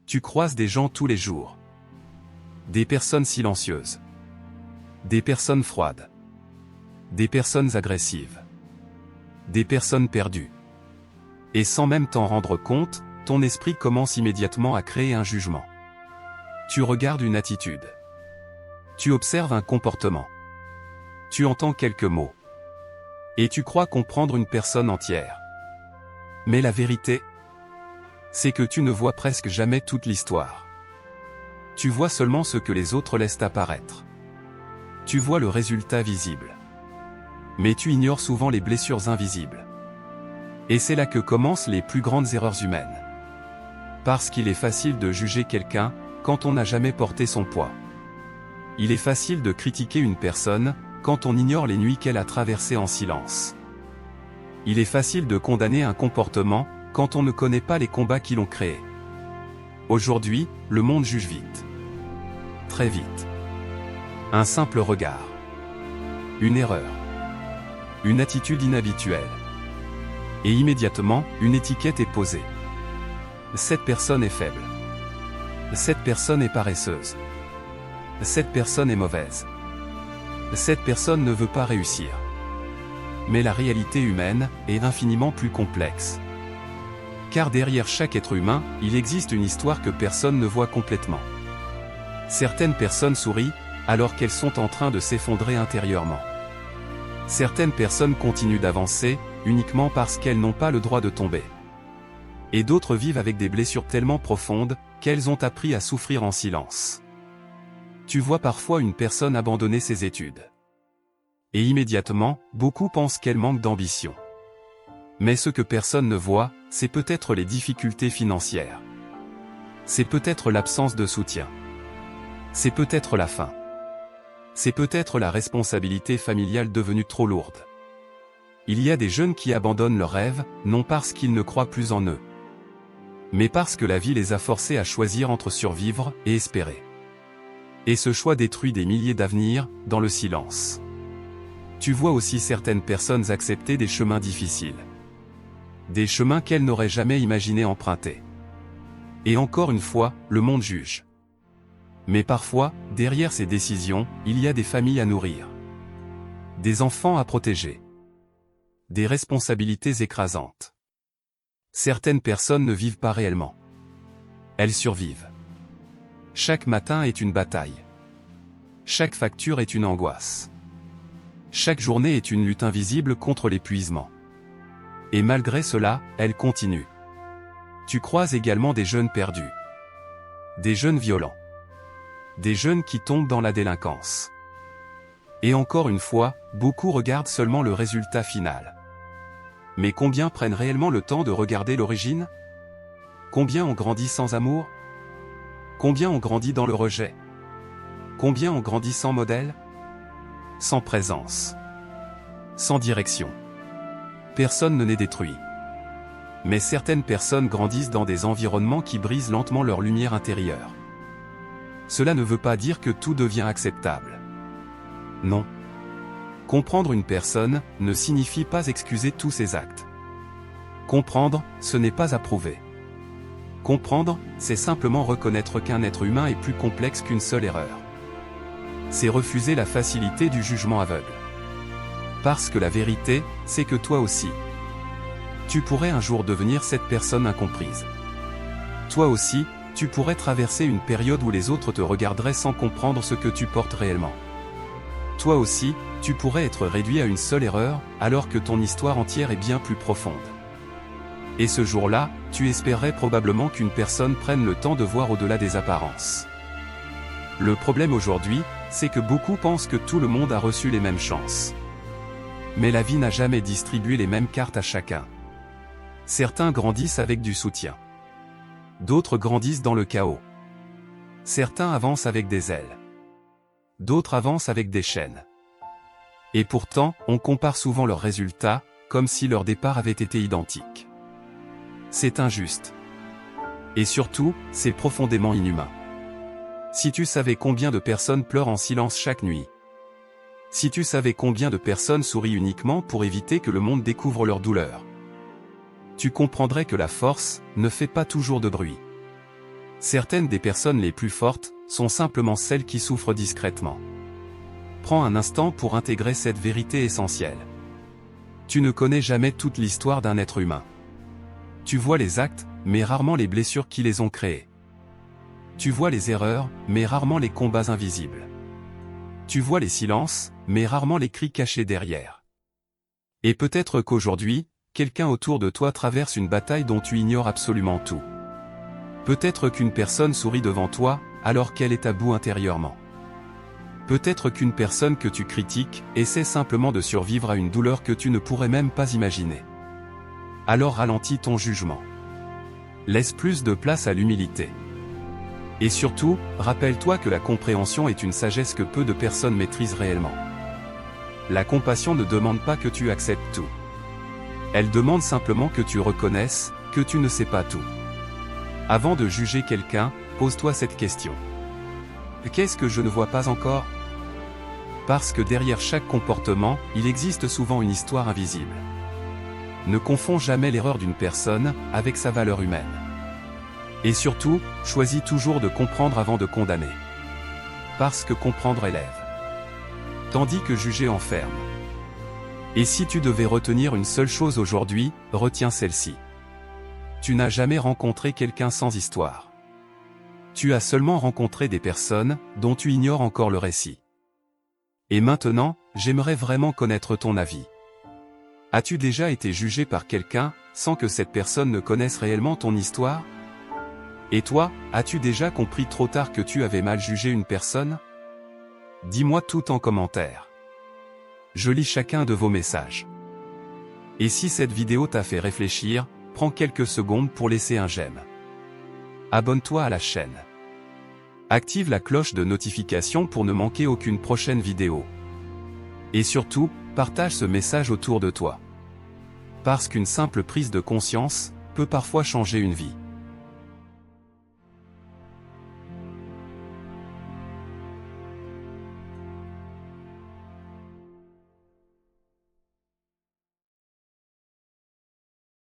Tu croises des gens tous les jours. Des personnes silencieuses. Des personnes froides. Des personnes agressives. Des personnes perdues. Et sans même t'en rendre compte, ton esprit commence immédiatement à créer un jugement. Tu regardes une attitude. Tu observes un comportement. Tu entends quelques mots. Et tu crois comprendre une personne entière. Mais la vérité, c'est que tu ne vois presque jamais toute l'histoire. Tu vois seulement ce que les autres laissent apparaître. Tu vois le résultat visible. Mais tu ignores souvent les blessures invisibles. Et c'est là que commencent les plus grandes erreurs humaines. Parce qu'il est facile de juger quelqu'un, quand on n'a jamais porté son poids. Il est facile de critiquer une personne, quand on ignore les nuits qu'elle a traversées en silence. Il est facile de condamner un comportement, quand on ne connaît pas les combats qui l'ont créé. Aujourd'hui, le monde juge vite. Très vite. Un simple regard. Une erreur. Une attitude inhabituelle. Et immédiatement, une étiquette est posée. Cette personne est faible. Cette personne est paresseuse. Cette personne est mauvaise. Cette personne ne veut pas réussir. Mais la réalité humaine est infiniment plus complexe. Car derrière chaque être humain, il existe une histoire que personne ne voit complètement. Certaines personnes sourient, alors qu'elles sont en train de s'effondrer intérieurement. Certaines personnes continuent d'avancer, uniquement parce qu'elles n'ont pas le droit de tomber. Et d'autres vivent avec des blessures tellement profondes, qu'elles ont appris à souffrir en silence. Tu vois parfois une personne abandonner ses études. Et immédiatement, beaucoup pensent qu'elle manque d'ambition. Mais ce que personne ne voit, c'est peut-être les difficultés financières. C'est peut-être l'absence de soutien. C'est peut-être la faim. C'est peut-être la responsabilité familiale devenue trop lourde. Il y a des jeunes qui abandonnent leurs rêves, non parce qu'ils ne croient plus en eux, mais parce que la vie les a forcés à choisir entre survivre et espérer. Et ce choix détruit des milliers d'avenirs, dans le silence. Tu vois aussi certaines personnes accepter des chemins difficiles. Des chemins qu'elles n'auraient jamais imaginé emprunter. Et encore une fois, le monde juge. Mais parfois, derrière ces décisions, il y a des familles à nourrir. Des enfants à protéger. Des responsabilités écrasantes. Certaines personnes ne vivent pas réellement. Elles survivent. Chaque matin est une bataille. Chaque facture est une angoisse. Chaque journée est une lutte invisible contre l'épuisement. Et malgré cela, elles continuent. Tu croises également des jeunes perdus. Des jeunes violents. Des jeunes qui tombent dans la délinquance. Et encore une fois, beaucoup regardent seulement le résultat final. Mais combien prennent réellement le temps de regarder l'origine? Combien ont grandi sans amour? Combien ont grandi dans le rejet? Combien ont grandi sans modèle? Sans présence. Sans direction. Personne ne n'est détruit. Mais certaines personnes grandissent dans des environnements qui brisent lentement leur lumière intérieure. Cela ne veut pas dire que tout devient acceptable. Non. Comprendre une personne ne signifie pas excuser tous ses actes. Comprendre, ce n'est pas approuver. Comprendre, c'est simplement reconnaître qu'un être humain est plus complexe qu'une seule erreur. C'est refuser la facilité du jugement aveugle. Parce que la vérité, c'est que toi aussi, tu pourrais un jour devenir cette personne incomprise. Toi aussi, tu pourrais traverser une période où les autres te regarderaient sans comprendre ce que tu portes réellement. Toi aussi, tu pourrais être réduit à une seule erreur, alors que ton histoire entière est bien plus profonde. Et ce jour-là, tu espérerais probablement qu'une personne prenne le temps de voir au-delà des apparences. Le problème aujourd'hui, c'est que beaucoup pensent que tout le monde a reçu les mêmes chances. Mais la vie n'a jamais distribué les mêmes cartes à chacun. Certains grandissent avec du soutien. D'autres grandissent dans le chaos. Certains avancent avec des ailes. D'autres avancent avec des chaînes. Et pourtant, on compare souvent leurs résultats, comme si leur départ avait été identique. C'est injuste. Et surtout, c'est profondément inhumain. Si tu savais combien de personnes pleurent en silence chaque nuit. Si tu savais combien de personnes sourient uniquement pour éviter que le monde découvre leur douleur. Tu comprendrais que la force ne fait pas toujours de bruit. Certaines des personnes les plus fortes sont simplement celles qui souffrent discrètement. Prends un instant pour intégrer cette vérité essentielle. Tu ne connais jamais toute l'histoire d'un être humain. Tu vois les actes, mais rarement les blessures qui les ont créés. Tu vois les erreurs, mais rarement les combats invisibles. Tu vois les silences, mais rarement les cris cachés derrière. Et peut-être qu'aujourd'hui, quelqu'un autour de toi traverse une bataille dont tu ignores absolument tout. Peut-être qu'une personne sourit devant toi, alors qu'elle est à bout intérieurement. Peut-être qu'une personne que tu critiques essaie simplement de survivre à une douleur que tu ne pourrais même pas imaginer. Alors ralentis ton jugement. Laisse plus de place à l'humilité. Et surtout, rappelle-toi que la compréhension est une sagesse que peu de personnes maîtrisent réellement. La compassion ne demande pas que tu acceptes tout. Elle demande simplement que tu reconnaisses que tu ne sais pas tout. Avant de juger quelqu'un, pose-toi cette question. Qu'est-ce que je ne vois pas encore? Parce que derrière chaque comportement, il existe souvent une histoire invisible. Ne confonds jamais l'erreur d'une personne avec sa valeur humaine. Et surtout, choisis toujours de comprendre avant de condamner. Parce que comprendre élève. Tandis que juger enferme. Et si tu devais retenir une seule chose aujourd'hui, retiens celle-ci. Tu n'as jamais rencontré quelqu'un sans histoire. Tu as seulement rencontré des personnes dont tu ignores encore le récit. Et maintenant, j'aimerais vraiment connaître ton avis. As-tu déjà été jugé par quelqu'un sans que cette personne ne connaisse réellement ton histoire? Et toi, as-tu déjà compris trop tard que tu avais mal jugé une personne? Dis-moi tout en commentaire. Je lis chacun de vos messages. Et si cette vidéo t'a fait réfléchir, prends quelques secondes pour laisser un j'aime. Abonne-toi à la chaîne. Active la cloche de notification pour ne manquer aucune prochaine vidéo. Et surtout, partage ce message autour de toi. Parce qu'une simple prise de conscience peut parfois changer une vie.